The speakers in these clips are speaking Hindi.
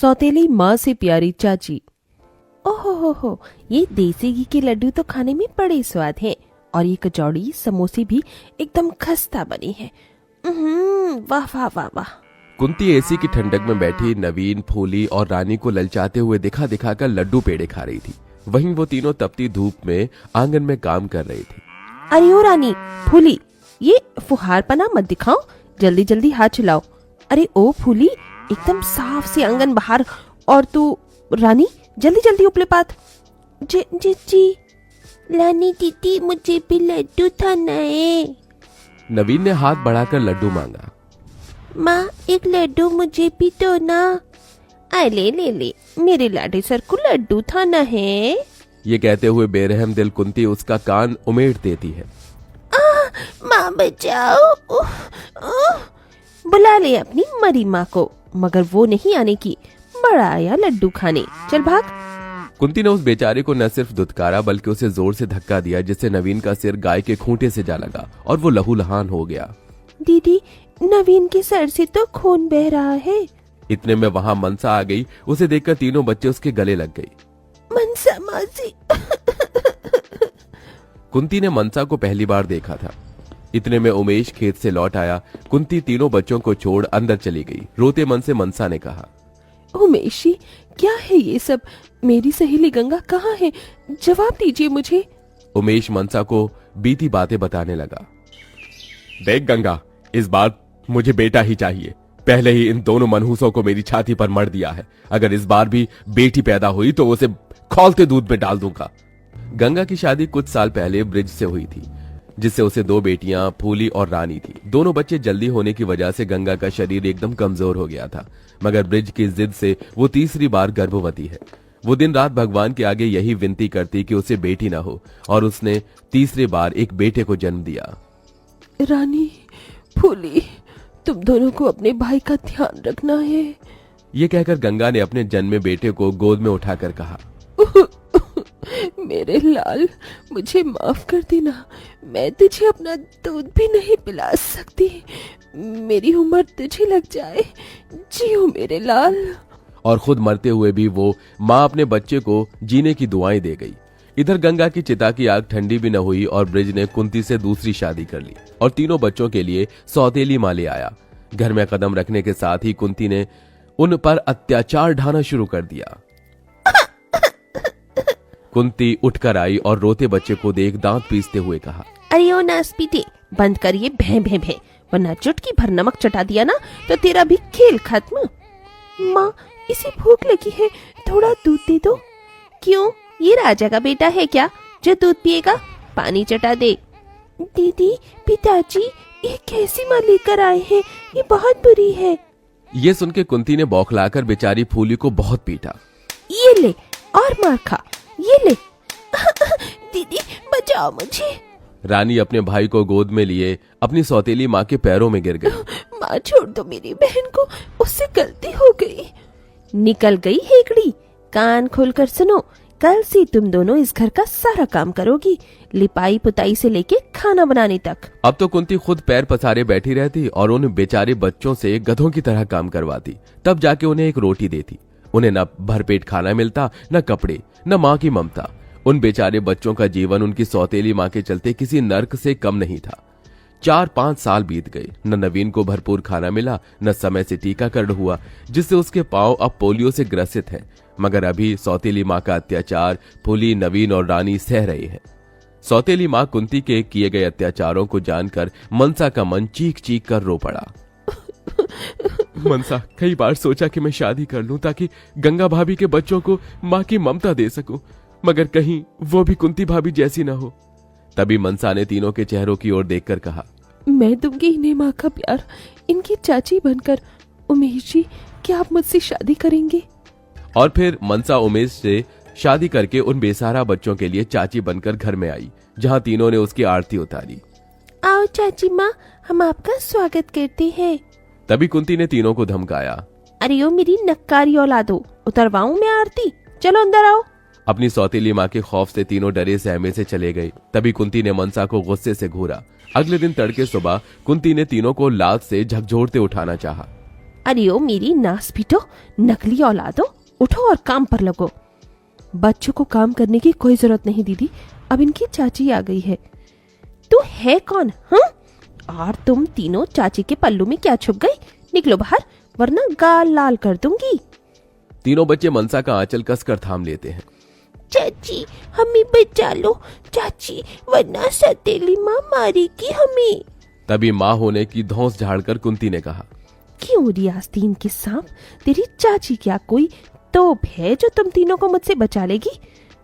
सौतेली माँ से प्यारी चाची। ओहो हो, ये देसी घी के लड्डू तो खाने में बड़े स्वाद हैं और ये कचौड़ी समोसे भी एकदम खस्ता बनी है। वाह वाह वाह वाह। कुंती एसी की ठंडक में बैठी नवीन, फूली और रानी को ललचाते हुए दिखा दिखा कर लड्डू पेड़े खा रही थी। वहीं वो तीनों तपती धूप में आंगन में काम कर रही थी। अरे ओ रानी, फूली, ये फुहारपना मत दिखाओ, जल्दी जल्दी हाथ चलाओ। अरे ओ फूली, एकदम साफ से आंगन बाहर, और तू रानी जल्दी जल्दी उपले पात। जी जी जी रानी दीदी, मुझे भी लड्डू खाना है। नवीन ने हाथ बढ़ाकर लड्डू मांगा। माँ, एक लड्डू मुझे भी दो ना। ले ले ले, मेरे लाडे सर को लड्डू खाना है। ये कहते हुए बेरहम दिल कुंती उसका कान उमेट देती है। माँ बचाओ। बुला ले अपनी मरी माँ को, मगर वो नहीं आने की। बड़ा आया लड्डू खाने, चल भाग। कुंती ने उस बेचारे को न सिर्फ दुत्कारा बल्कि उसे जोर से धक्का दिया, जिससे नवीन का सिर गाय के खूंटे से जा लगा और वो लहूलुहान हो गया। दीदी, नवीन के सर से तो खून बह रहा है। इतने में वहां मनसा आ गई। उसे देखकर तीनों बच्चे उसके गले लग गई। मनसा मासी। कुंती ने मनसा को पहली बार देखा था। इतने में उमेश खेत से लौट आया। कुंती तीनों बच्चों को छोड़ अंदर चली गई। रोते मन से मनसा ने कहा, उमेशी, क्या है ये सब? मेरी सहेली गंगा कहाँ है? जवाब दीजिए मुझे। उमेश मनसा को बीती बातें बताने लगा। देख गंगा, इस बार मुझे बेटा ही चाहिए। पहले ही इन दोनों मनहूसों को मेरी छाती पर मर दिया है। अगर इस बार भी बेटी पैदा हुई तो उसे खौलते दूध में डाल दूंगा। गंगा की शादी कुछ साल पहले ब्रिज से हुई थी, जिससे उसे दो बेटियां फूली और रानी थी। दोनों बच्चे जल्दी होने की वजह से गंगा का शरीर एकदम कमजोर हो गया था, मगर ब्रिज की जिद से वो तीसरी बार गर्भवती है। वो दिन रात भगवान के आगे यही विनती करती कि उसे बेटी ना हो, और उसने तीसरी बार एक बेटे को जन्म दिया। रानी, फूली, तुम दोनों को अपने भाई का ध्यान रखना है। ये कहकर गंगा ने अपने जन्मे बेटे को गोद में उठाकर कहा, मेरे लाल, मुझे माफ कर देना। मैं तुझे अपना दूध भी नहीं पिला सकती। मेरी उम्र तुझे लग जाए। जियो मेरे लाल। और खुद मरते हुए भी वो माँ अपने बच्चे को जीने की दुआएं दे गई। इधर गंगा की चिता की आग ठंडी भी न हुई और ब्रिज ने कुंती से दूसरी शादी कर ली और तीनों बच्चों के लिए सौतेली माँ ले आया। घर में कदम रखने के साथ ही कुंती ने उन पर अत्याचार ढाना शुरू कर दिया। कुंती उठकर आई और रोते बच्चे को देख दांत पीसते हुए कहा, अरे ओ नासपीते, बंद करिए भैं भैं भैं, वरना चुटकी भर नमक चटा दिया ना तो तेरा भी खेल खत्म। माँ, इसे भूख लगी है, थोड़ा दूध दे दो। क्यों, ये राजा का बेटा है क्या जो दूध पिएगा? पानी चटा दे। दीदी, पिताजी, ये कैसी माँ लेकर आए हैं? ये बहुत बुरी है। ये सुनके कुंती ने बौखलाकर बेचारी फूली को बहुत पीटा। ये ले, और मार खा, ये ले। दीदी, बचाओ मुझे। रानी अपने भाई को गोद में लिए अपनी सौतेली माँ के पैरों में गिर गई। माँ, छोड़ दो मेरी बहन को, उससे गलती हो गई। निकल गई हेकड़ी। कान खोलकर सुनो, कल से तुम दोनों इस घर का सारा काम करोगी, लिपाई पुताई से लेके खाना बनाने तक। अब तो कुंती खुद पैर पसारे बैठी रहती और उन बेचारे बच्चों से गधों की तरह काम करवाती, तब जाके उन्हें एक रोटी देती। उन्हें न भरपेट खाना मिलता, न कपड़े, न माँ की ममता। उन बेचारे बच्चों का जीवन उनकी सौतेली माँ के चलते किसी नर्क से कम नहीं था। 4-5 साल बीत गए, न नवीन को भरपूर खाना मिला, न समय से टीकाकरण हुआ, जिससे उसके पांव अब पोलियो से ग्रसित हैं। मगर अभी सौतेली माँ का अत्याचार फूली, नवीन और रानी सह रहे हैं। सौतेली माँ कुंती के किए गए अत्याचारों को जानकर मनसा का मन चीख चीख कर रो पड़ा। मनसा, कई बार सोचा कि मैं शादी कर लूं ताकि गंगा भाभी के बच्चों को माँ की ममता दे सकूं, मगर कहीं वो भी कुंती भाभी जैसी ना हो। तभी मनसा ने तीनों के चेहरों की ओर देखकर कहा, मैं दूंगी इन्हें माँ का प्यार, इनकी चाची बनकर। उमेश जी, क्या आप मुझसे शादी करेंगे? और फिर मनसा उमेश से शादी करके उन बेसहारा बच्चों के लिए चाची बनकर घर में आई, जहाँ तीनों ने उसकी आरती उतारी। आओ चाची माँ, हम आपका स्वागत करते हैं। तभी कुंती ने तीनों को धमकाया, अरे ओ मेरी नक्कारी औलादो, उतरवाऊं मैं आरती? चलो अंदर आओ। अपनी सौतेली माँ के खौफ से तीनों डरे सहमे से चले गए। तभी कुंती ने मनसा को गुस्से से घूरा। अगले दिन तड़के सुबह कुंती ने तीनों को लात से झकझोरते उठाना चाहा। अरे ओ मेरी नास पीटो, नकली औलादो, उठो और काम पर लगो। बच्चों को काम करने की कोई जरूरत नहीं दीदी, अब इनकी चाची आ गई है। तू है कौन? हाँ, और तुम तीनों चाची के पल्लू में क्या छुप गई? निकलो बाहर, वरना गाल लाल कर दूंगी। तीनों बच्चे मनसा का आंचल कसकर थाम लेते हैं। चाची हमें बचा लो चाची, वरना सौतेली माँ मारेगी हमें। तभी माँ होने की धौंस झाड़कर कुंती ने कहा, क्यों रियास्तीन के सांप, तेरी चाची क्या कोई तोप है जो तुम तीनों को मुझसे बचा लेगी?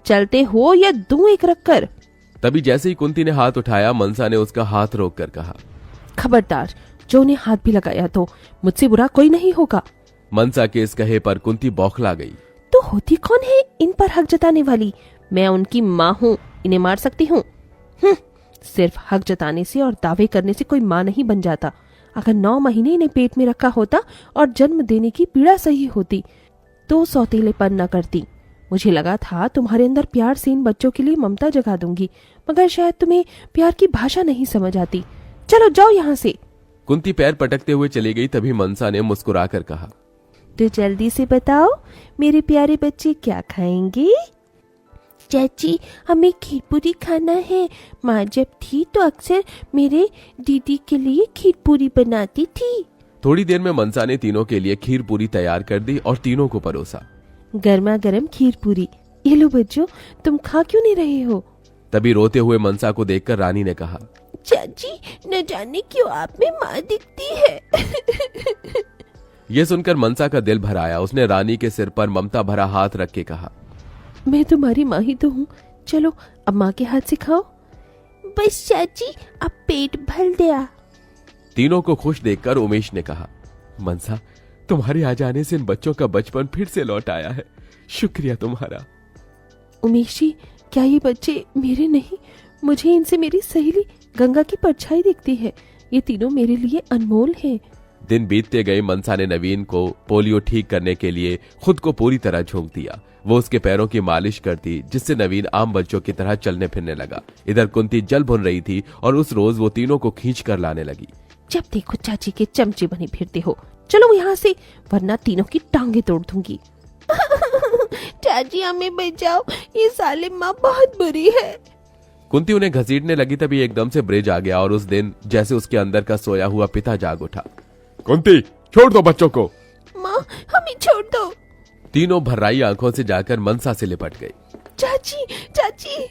चलते हो या दूं एक रखकर? तभी जैसे ही कुंती ने हाथ उठाया, मनसा ने उसका हाथ रोककर कहा, खबरदार, जो उन्हें हाथ भी लगाया तो मुझसे बुरा कोई नहीं होगा। मनसा के इस कहे पर कुंती बौखला गई। तो होती कौन है इन पर हक जताने वाली? मैं उनकी माँ हूँ, इन्हें मार सकती हूँ? सिर्फ हक जताने से और दावे करने से कोई माँ नहीं बन जाता। अगर 9 महीने इन्हें पेट में रखा होता और जन्म देने की पीड़ा सही होती तो सौतेलेपन न करती। मुझे लगा था तुम्हारे अंदर प्यार से इन बच्चों के लिए ममता जगा दूंगी, मगर शायद तुम्हें प्यार की भाषा नहीं समझ आती। चलो जाओ यहाँ से। कुंती पैर पटकते हुए चली गई। तभी मनसा ने मुस्कुराकर कहा, तो जल्दी से बताओ मेरे प्यारे बच्चे क्या खाएंगे? चाची हमें खीर पूरी खाना है। माँ जब थी तो अक्सर मेरे दीदी के लिए खीर पूरी बनाती थी। थोड़ी देर में मनसा ने तीनों के लिए खीर पूरी तैयार कर दी और तीनों को परोसा। गर्मा गर्म खीर पूरी, ये लो बच्चों, तुम खा क्यों नहीं रहे हो? तभी रोते हुए मनसा को देखकर रानी ने कहा, चाची न जाने क्यों आप में माँ दिखती है। यह सुनकर मनसा का दिल भर आया। उसने रानी के सिर पर ममता भरा हाथ रख के कहा, मैं तुम्हारी माँ ही तो हूँ, चलो अब माँ के हाथ से खाओ। बस चाची अब पेट भर गया। तीनों को खुश देखकर उमेश ने कहा, मनसा तुम्हारे आ जाने से इन बच्चों का बचपन फिर से लौट आया है, शुक्रिया तुम्हारा। उमेश जी, क्या ये बच्चे मेरे नहीं? मुझे इनसे मेरी सहेली गंगा की परछाई दिखती है। ये तीनों मेरे लिए अनमोल हैं। दिन बीतते गए। मनसा ने नवीन को पोलियो ठीक करने के लिए खुद को पूरी तरह झोंक दिया। वो उसके पैरों की मालिश करती, जिससे नवीन आम बच्चों की तरह चलने फिरने लगा। इधर कुंती जल भुन रही थी और उस रोज वो तीनों को खींच कर लाने लगी। जब देखो चाची के चमचे बने फिरते हो, चलो यहाँ से, वरना तीनों की टांगे तोड़ दूंगी। चाची हमें बचाओ, ये साले माँ बहुत बुरी है। कुंती उन्हें घसीटने लगी। तभी एकदम से ब्रिज आ गया और उस दिन जैसे उसके अंदर का सोया हुआ पिता जाग उठा। कुंती छोड़ दो बच्चों को। माँ हमें छोड़ दो। तीनों भर्राई आंखों से जाकर मनसा से लिपट गई। चाची चाची।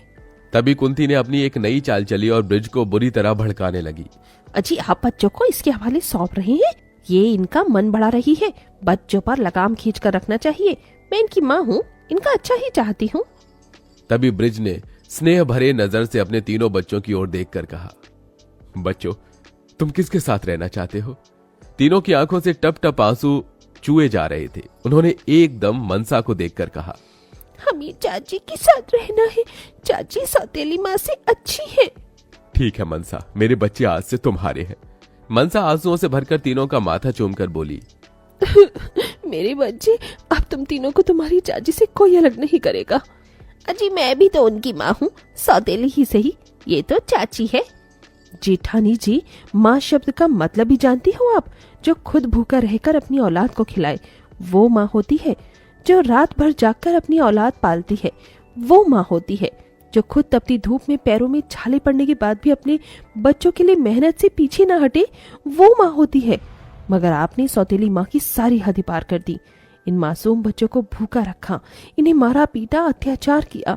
तभी कुंती ने अपनी एक नई चाल चली और ब्रिज को बुरी तरह भड़काने लगी। अजी आप बच्चों को इसके हवाले सौंप रहे हैं? ये इनका मन बढ़ा रही है। बच्चों पर लगाम खींच कर रखना चाहिए। मैं इनकी माँ हूँ, इनका अच्छा ही चाहती हूँ। तभी ब्रिज ने स्नेह भरे नजर से अपने तीनों बच्चों की ओर देखकर कहा, बच्चों तुम किसके साथ रहना चाहते हो? तीनों की आंखों से टप टप आंसू चूए जा रहे थे। उन्होंने एकदम मनसा को देखकर कहा, हमें चाची के साथ रहना है। चाची सौतेली माँ से अच्छी है। ठीक है मनसा, मेरे बच्चे आज से तुम्हारे हैं। मनसा आंसुओं से भरकर तीनों का माथा चूमकर बोली, मेरे बच्चे, अब तुम तीनों को तुम्हारी चाची से कोई अलग नहीं करेगा। अजी मैं भी तो उनकी माँ हूँ, सौतेली ही सही, ये तो चाची है। जेठानी जी, माँ शब्द का मतलब ही जानती हो आप? जो खुद भूखा रहकर अपनी औलाद को खिलाए वो माँ होती है। जो रात भर जागकर अपनी औलाद पालती है वो माँ होती है। जो खुद तपती धूप में पैरों में छाले पड़ने के बाद भी अपने बच्चों के लिए मेहनत से पीछे ना हटे वो माँ होती है। मगर आपने सौतेली माँ की सारी हदें पार कर दी। इन मासूम बच्चों को भूखा रखा, इन्हें मारा पीटा, अत्याचार किया।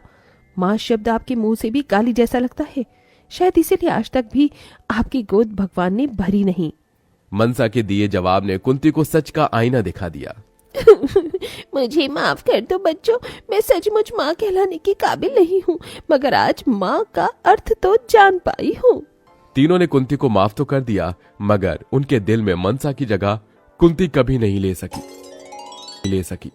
माँ शब्द आपके मुंह से भी गाली जैसा लगता है। शायद इसीलिए आज तक भी आपकी गोद भगवान ने भरी नहीं। मनसा के दिए जवाब ने कुंती को सच का आईना दिखा दिया। मुझे माफ कर दो बच्चों, मैं सचमुच माँ कहलाने की काबिल नहीं हूँ, मगर आज माँ का अर्थ तो जान पाई हूँ। तीनों ने कुंती को माफ तो कर दिया, मगर उनके दिल में मनसा की जगह कुंती कभी नहीं ले सकी।